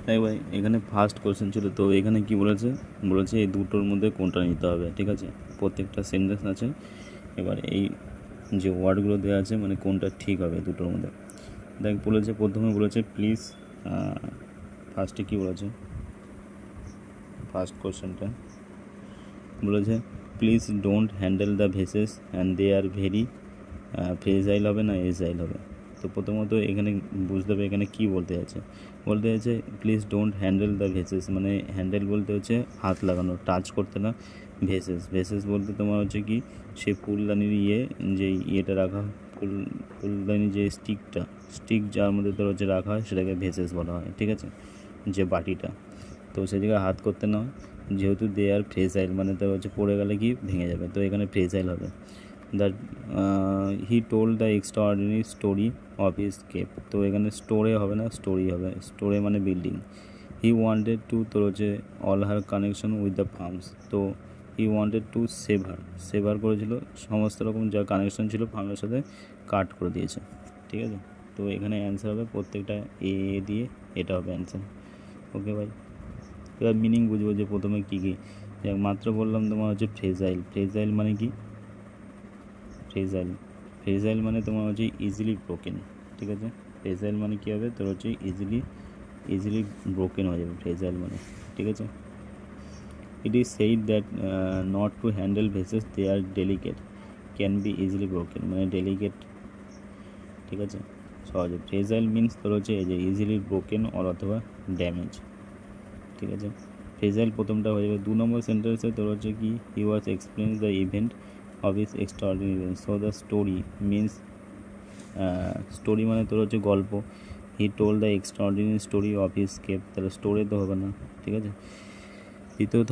তাই ভাই এখানে ফার্স্ট কোশ্চেন ছিল, তো এখানে কি বলেছে এই দুটোর মধ্যে কোনটা নিতে হবে, ঠিক আছে। প্রত্যেকটা সেন্টেন্স আছে, এবার এই যে ওয়ার্ডগুলো দেওয়া আছে মানে কোনটা ঠিক হবে দুটোর মধ্যে। দেখ প্রথমে বলেছে প্লিজ, ফার্স্টে কী বলেছে, ফার্স্ট কোশ্চেনটা বলেছে please don't handle the vases and they are very fragile হবে না এজাইল হবে। তো প্রথমত এখানে বুঝতে হবে এখানে কী বলতে আছে please don't handle the vases, মানে হ্যান্ডেল বলতে হচ্ছে হাত লাগানো, টাচ করতে না। ভেসেস বলতে তোমার হচ্ছে কি সে ফুলদানির যে ইয়েটা রাখা, ফুলদানি যে স্টিক যার মধ্যে তোর হচ্ছে রাখা হয় সেটাকে ভেসেস বলা হয়, ঠিক আছে, যে বাটিটা। তো সে জায়গায় হাত করতে না, যেহেতু দে আর ফ্রেজাইল মানে তোর হচ্ছে পড়ে গেলে কি ভেঙে যাবে, তো এখানে ফ্রেজাইল হবে। That he told the extraordinary story of his cape, তো এখানে স্টোরে হবে না স্টোরি হবে, স্টোরে মানে বিল্ডিং। হি ওয়ান্টেড টু তোর হচ্ছে all her connection with the farms, তো হি ওয়ান্টেড টু সেভার করেছিল সমস্ত রকম যা কানেকশন ছিল ফার্মের সাথে কাট করে দিয়েছে, ঠিক আছে। তো এখানে অ্যান্সার হবে প্রত্যেকটা এ দিয়ে, এটা হবে অ্যান্সার। ওকে ভাই, এবার মিনিং বুঝবো যে প্রথমে কী কী। মাত্র বললাম তোমার হচ্ছে ফ্রেজাইল মানে কি, ফ্রেজাইল মানে তোমার হচ্ছে ইজিলি ব্রোকেন, ঠিক আছে। ফ্রেজাইল মানে কী হবে তোর হচ্ছে ইজিলি ব্রোকেন হয়ে যাবে ফ্রেজাইল মানে, ঠিক আছে। It is said that not to handle vases they are delicate can be easily broken, মানে ডেলিকেট, ঠিক আছে, সহজে। ফ্রেজাইল মিনস তোর হচ্ছে এই যে ইজিলি ব্রোকেন অথবা ড্যামেজ, ঠিক আছে। ফ্রেজাইল প্রথমটা হয়ে যাবে। 2 নম্বর সেন্টেন্সে তোর হচ্ছে কি he was explains the event of his extraordinary event, so the story means, story মানে তোর হচ্ছে গল্প। He told the extraordinary story of his cape, তাহলে স্টোরি তো হবে না, ঠিক আছে।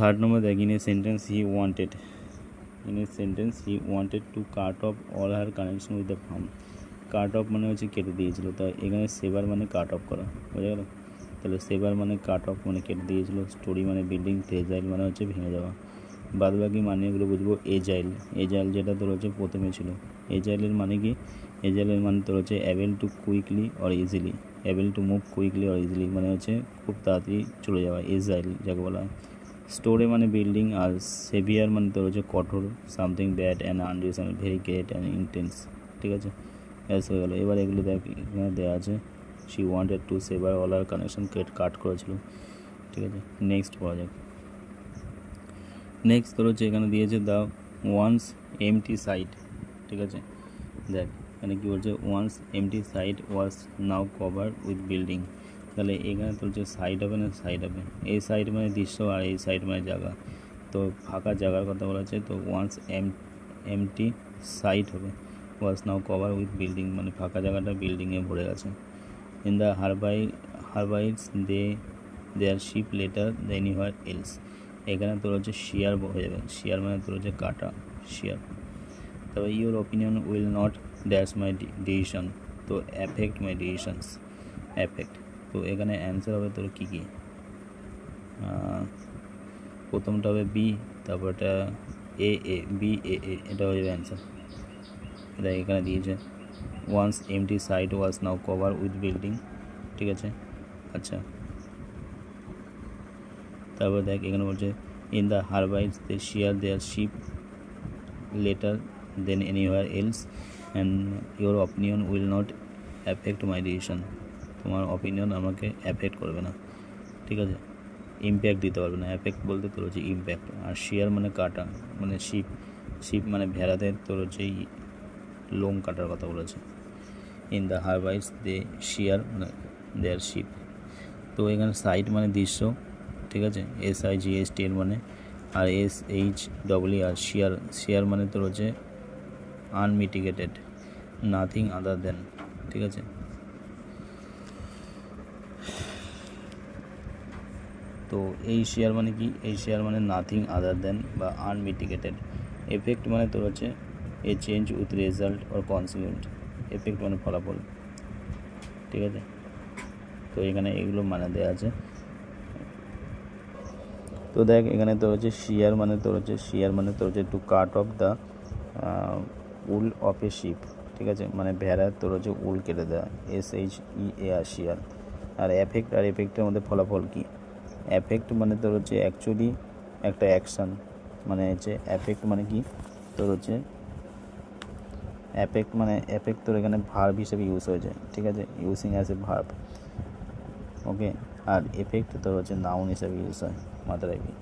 থার্ড নম্বর দেখ in a sentence he wanted to cut off all her connection with the firm. Cut off মানে হচ্ছে কেটে দিয়েছিল, তাই এখানে সেভার মানে কাট অফ করা, বোঝা গেল। তাহলে সেভার মানে কাট অফ মানে কেটে দিয়েছিল, স্টোরি মানে বিল্ডিং, ফ্রেজাইল মানে হচ্ছে ভেঙে যাওয়া। বাদ বাকি মানেগুলো বুঝবো। এজাইল যেটা তোর হচ্ছে প্রথমে ছিল, এজাইলের মানে কি, এজাইলের মানে তোর হচ্ছে able to quickly or easily, able to move quickly or easily মানে হচ্ছে খুব তাড়াতাড়ি চলে যাওয়া, এজাইল যাকে বলা হয়। স্টোরে মানে বিল্ডিং, আর সেভিয়ার মানে তোর হচ্ছে কঠোর, something bad and unreasonable, very great and intense, ঠিক আছে। ব্যাস হয়ে গেলো। এবার এগুলো দেখ এখানে দেওয়া আছে, she wanted to sever all her connection cut করেছিল, ঠিক আছে। নেক্সট পড়া যাক। নেক্সট তোর হচ্ছে এখানে দিয়েছে দ্য ওয়ান্স এমটি সাইট, ঠিক আছে। দেখ এখানে কী বলছে, once empty site was now covered with building, তাহলে এখানে তোর হচ্ছে সাইড হবে না সাইড হবে, এই সাইড মানে দৃশ্য আর এই সাইড মানে জায়গা, তো ফাঁকা জায়গার কথা বলা আছে, তো ওয়ান্স এমটি সাইট হবে, was now cover with building মানে ফাঁকা জায়গাটা বিল্ডিংয়ে ভরে গেছে। In the harbites their ship letter the anywhere else, এখানে তোর হচ্ছে শেয়ার হয়ে যাবে, শেয়ার মানে তোর হচ্ছে কাটা, শেয়ার। তবে your opinion will not dash my decision, তো অ্যাফেক্ট মাই ডিসিশনস, অ্যাফেক্ট। তো এখানে অ্যান্সার হবে তোর কী কী, প্রথমটা হবে বি, তারপরটা বি এটা হয়ে যাবে অ্যান্সার। এটা এখানে দিয়েছে once empty site was now cover with building, ঠিক আছে। আচ্ছা, তারপর দেখ এখানে বলছে in the harbites they share their ship letter then anywhere else and your opinion will not affect my decision, তোমার অপিনিয়ন আমাকে অ্যাফেক্ট করবে না, ঠিক আছে, ইম্প্যাক্ট দিতে পারবে না। অ্যাফেক্ট বলতে তোর হচ্ছে ইম্প্যাক্ট, আর শেয়ার মানে কাটা, মানে শিপ মানে ভেড়াদের তোর হচ্ছে লোম কাটার কথা বলেছে। In the harbites they share মানে দেয়ার শিপ, তো এখানে সাইট মানে দৃশ্য, ঠিক আছে, SIGHT এর মানে, আর SHEE আর শেয়ার মানে তোর হচ্ছে আনমিটিগেটেড, নাথিং আদার দেন, ঠিক আছে। তো এই শেয়ার মানে কি, এই শেয়ার মানে নাথিং আদার দেন বা আনমিটিগেটেড। এফেক্ট মানে তোর হচ্ছে এ change with result or consequent, effect মানে ফলাফল, ঠিক আছে। তো এখানে এগুলো মানে দেওয়া আছে। তো দেখ এখানে তোর হচ্ছে শেয়ার মানে তোর হচ্ছে to cut off the wool of a sheep, ঠিক আছে, মানে ভেড়ার তোর হচ্ছে উল কেটে দেওয়া, SHEAR শেয়ার। আর এফেক্ট আর এফেক্টের মধ্যে ফলাফল কী? এফেক্ট মানে তোর হচ্ছে অ্যাকচুয়ালি একটা অ্যাকশান, মানে হচ্ছে এফেক্ট মানে কি তোর হচ্ছে এফেক্ট তোর এখানে ভার্ব হিসেবে ইউজ হয়েছে, ঠিক আছে, using as a verb, okay. আর এফেক্ট তোর হচ্ছে নাউন হিসেবে ইউজ হয়, মাথায় রাখবি।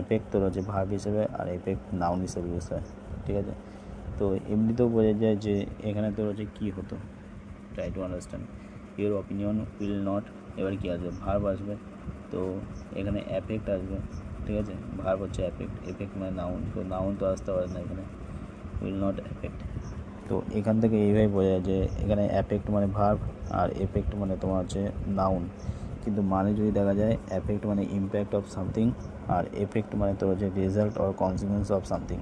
এফেক্ট তোর হচ্ছে ভার্ব হিসেবে আর এফেক্ট নাউন হিসেবে ইউজ হয়, ঠিক আছে। তো এমনিতেও বোঝা যায় যে এখানে তোর হচ্ছে কী হতো, try to understand your opinion will not, এবার কী আসবে, ভার্ব আসবে, তো এখানে এফেক্ট আসবে, ঠিক আছে। ভার্ব হচ্ছে এফেক্ট মানে নাউন, তো নাউন তো আসতে পারে না এখানে, উইল নট এফেক্ট। তো এখান থেকে এইভাবে বোঝা যায় যে এখানে এফেক্ট মানে ভার্ব আর এফেক্ট মানে তোমার হচ্ছে নাউন, কিন্তু মানে যদি দেখা যায় এফেক্ট মানে ইম্প্যাক্ট অফ সামথিং আর এফেক্ট মানে তোর হচ্ছে result or consequence of something,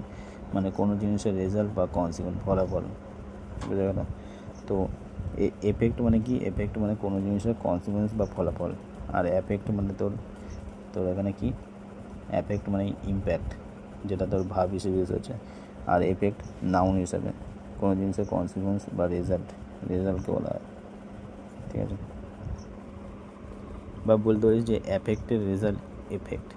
মানে কোনো জিনিসের রেজাল্ট বা কনসিকুয়েন্স, ফলাফল, বুঝা গেল। তো এফেক্ট মানে কি, এফেক্ট মানে কোনো জিনিসের কনসিকুয়েন্স বা ফলাফল, আর এফেক্ট মানে তোর তোর এখানে কি, এফেক্ট মানে ইম্প্যাক্ট, যেটা তোর ভাব হিসেবে ইউজ হচ্ছে, আর এফেক্ট নাউন হিসাবে কোনো জিনিসের কনসিকুয়েন্স বা রেজাল্টকে বলা হয়, ঠিক আছে। বা বলতে পারিস যে এফেক্টের রেজাল্ট এফেক্ট।